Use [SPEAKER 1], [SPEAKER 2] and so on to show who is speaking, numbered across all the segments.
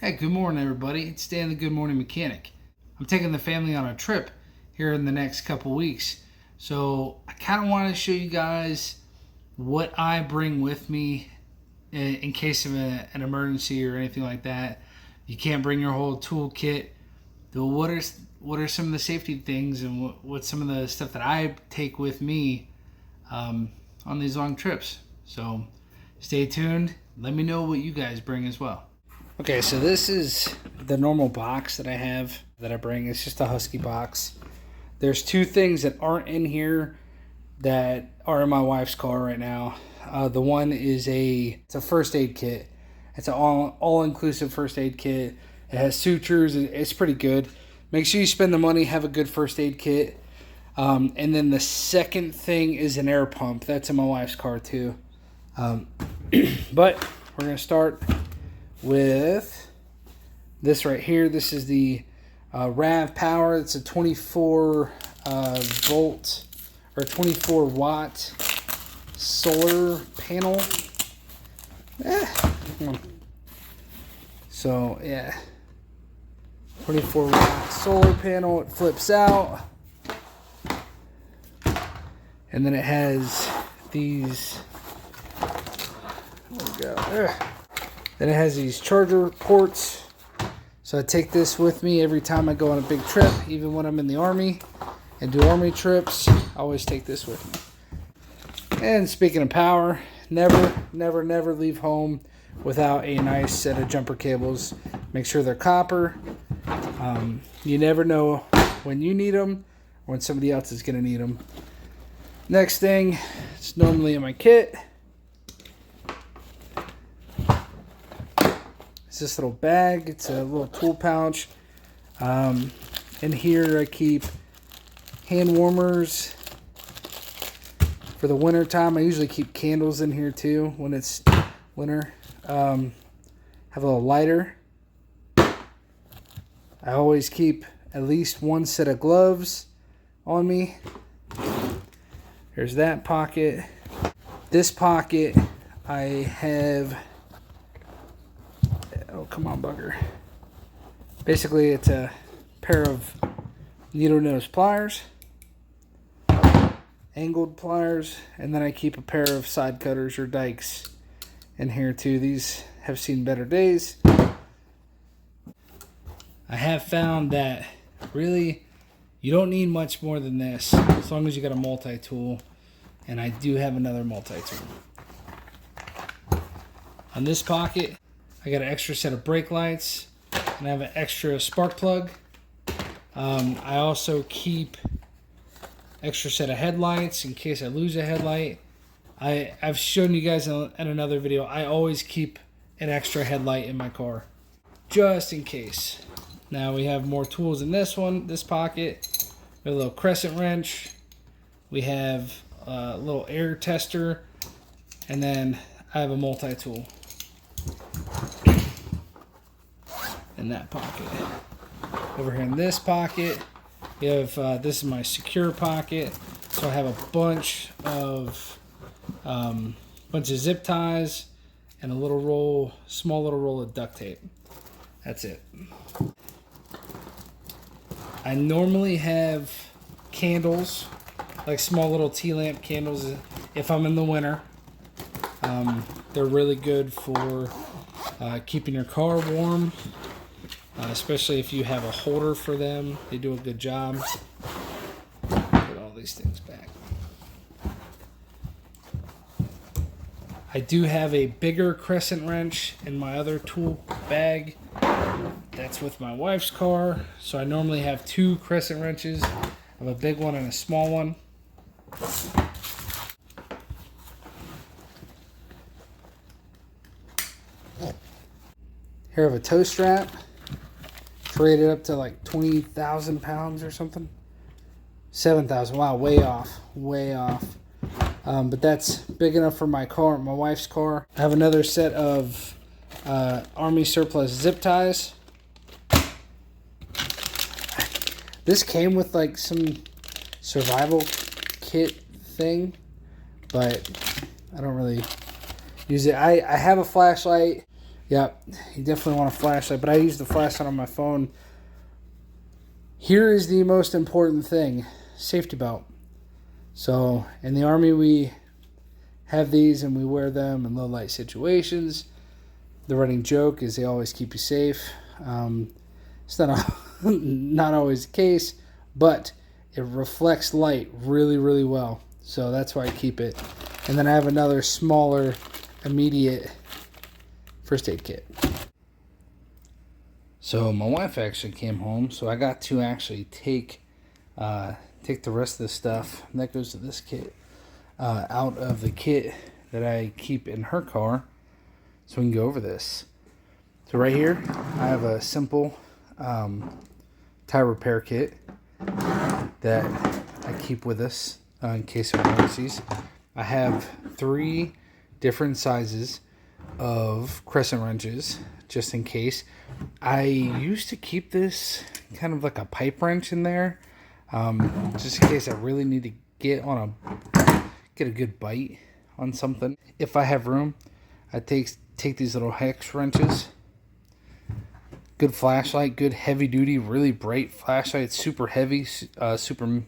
[SPEAKER 1] Hey, good morning, everybody. It's Dan the Good Morning Mechanic. I'm taking the family on a trip here in the next couple weeks. So I kind of want to show you guys what I bring with me in case of an emergency or anything like that. You can't bring your whole toolkit. What are some of the safety things and what's some of the stuff that I take with me on these long trips? So stay tuned. Let me know what you guys bring as well. Okay, so this is the normal box that I have that I bring. It's just a Husky box. There's two things that aren't in here that are in my wife's car right now. The one is it's a first aid kit. It's an all-inclusive first aid kit. It has sutures. It's pretty good. Make sure you spend the money, have a good first aid kit. And then the second thing is an air pump. That's in my wife's car too. But we're going to start with this right here. This is the RAV Power. It's a 24 volt or 24 watt solar panel. So yeah, 24 watt solar panel. It flips out, and then it has these. There we go. Then it has these charger ports. So I take this with me every time I go on a big trip, even when I'm in the Army and do Army trips. I always take this with me. And speaking of power, never leave home without a nice set of jumper cables. Make sure they're copper. You never know when you need them or when somebody else is going to need them. Next thing, it's normally in my kit. This little bag. It's a little tool pouch. In here I keep hand warmers for the winter time. I usually keep candles in here too when it's winter. Have a little lighter. I always keep at least one set of gloves on me. Here's that pocket. This pocket I have. Oh, come on, bugger. Basically, it's a pair of needle nose pliers, angled pliers, and then I keep a pair of side cutters or dikes in here too. These have seen better days. I have found that really you don't need much more than this as long as you got a multi-tool, and I do have another multi-tool. On this pocket, I got an extra set of brake lights, and I have an extra spark plug. I also keep extra set of headlights in case I lose a headlight. I've shown you guys in another video, I always keep an extra headlight in my car, just in case. Now we have more tools in this pocket. We have a little crescent wrench. We have a little air tester, and then I have a multi-tool in that pocket. Over here in this pocket, we have this is my secure pocket. So I have a bunch of zip ties and a small little roll of duct tape. That's it. I normally have candles, like small little T-lamp candles, if I'm in the winter. They're really good for keeping your car warm, especially if you have a holder for them. They do a good job. Put all these things back. I do have a bigger crescent wrench in my other tool bag. That's with my wife's car. So I normally have two crescent wrenches. I have a big one and a small one. Here I have a tow strap. It's rated up to like 20,000 pounds or something. 7,000. Wow, way off. But that's big enough for my car, my wife's car. I have another set of Army surplus zip ties. This came with like some survival kit thing, but I don't really use it. I have a flashlight Yep, you definitely want a flashlight, but I use the flashlight on my phone. Here is the most important thing, safety belt. So in the Army, we have these and we wear them in low light situations. The running joke is they always keep you safe. It's not always the case, but it reflects light really, really well. So that's why I keep it. And then I have another smaller, immediate first aid kit. So my wife actually came home, so I got to actually take the rest of the stuff that goes to this kit out of the kit that I keep in her car, so we can go over this. So right here, I have a simple tire repair kit that I keep with us in case of emergencies. I have 3 different sizes of crescent wrenches just in case. I used to keep this kind of like a pipe wrench in there, just in case I really need to get a good bite on something. If I have room, I take these little hex wrenches. Good flashlight, good heavy duty, really bright flashlight. It's super heavy, super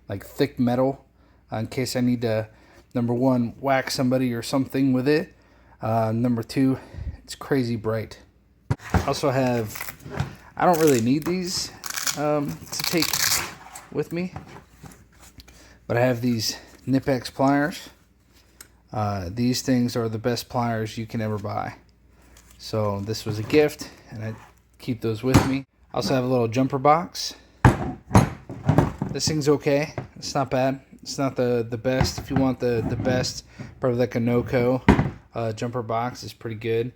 [SPEAKER 1] like thick metal, in case I need to, number 1, whack somebody or something with it. Number 2, it's crazy bright. I also have, I don't really need these to take with me, but I have these Knipex pliers. These things are the best pliers you can ever buy. So this was a gift, and I keep those with me. I also have a little jumper box. This thing's okay. It's not bad. It's not the best. If you want the best, probably like a Noco jumper box is pretty good.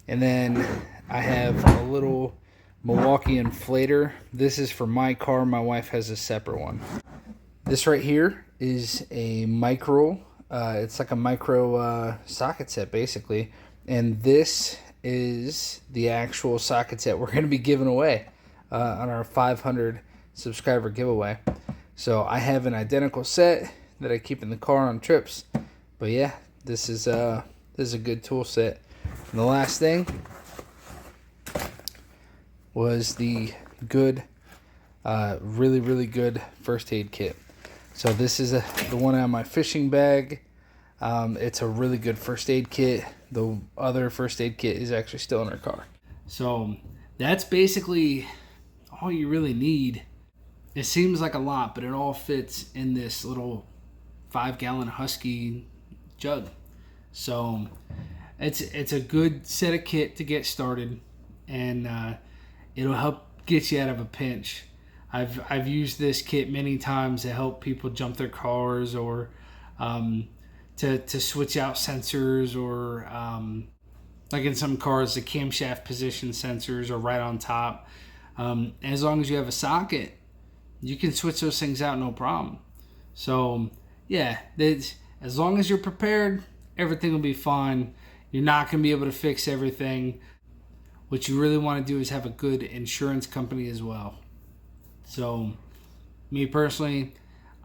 [SPEAKER 1] And then I have a little Milwaukee inflator. This is for my car. My wife has a separate one. This right here is a micro. It's like a micro socket set basically. And this is the actual socket set we're going to be giving away on our 500 subscriber giveaway. So I have an identical set that I keep in the car on trips. But yeah, this is a good tool set. And the last thing was the good, really, really good first aid kit. So this is the one out of my fishing bag. It's a really good first aid kit. The other first aid kit is actually still in our car. So that's basically all you really need. It seems like a lot, but it all fits in this little 5-gallon Husky jug. So it's a good set of kit to get started, and it'll help get you out of a pinch. I've used this kit many times to help people jump their cars, or to switch out sensors, or like in some cars the camshaft position sensors are right on top. As long as you have a socket, you can switch those things out no problem. So yeah, as long as you're prepared, everything will be fine. You're not going to be able to fix everything. What you really want to do is have a good insurance company as well. So me personally,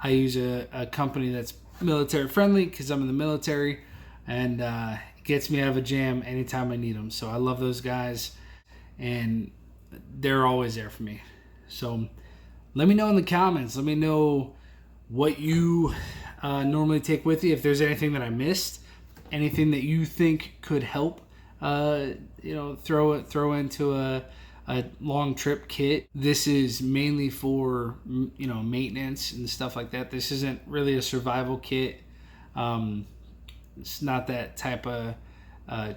[SPEAKER 1] I use a company that's military friendly because I'm in the military, and it gets me out of a jam anytime I need them. So I love those guys, and they're always there for me. So let me know in the comments. Let me know what you normally take with you. If there's anything that I missed, anything that you think could help, throw into a long trip kit. This is mainly for maintenance and stuff like that. This isn't really a survival kit. It's not that type of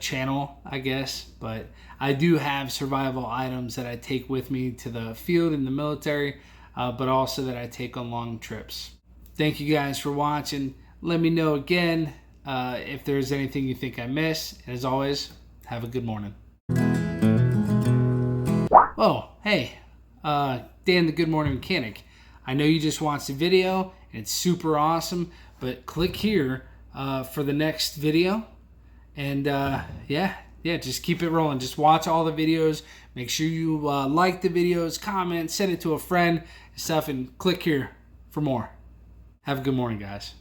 [SPEAKER 1] channel, I guess, but I do have survival items that I take with me to the field in the military, but also that I take on long trips. Thank you guys for watching. Let me know again if there's anything you think I missed. And as always, have a good morning. Oh, hey, Dan the Good Morning Mechanic. I know you just watched the video, and it's super awesome, but click here for the next video. And just keep it rolling. Just watch all the videos. Make sure you like the videos, comment, send it to a friend and stuff, and click here for more. Have a good morning, guys.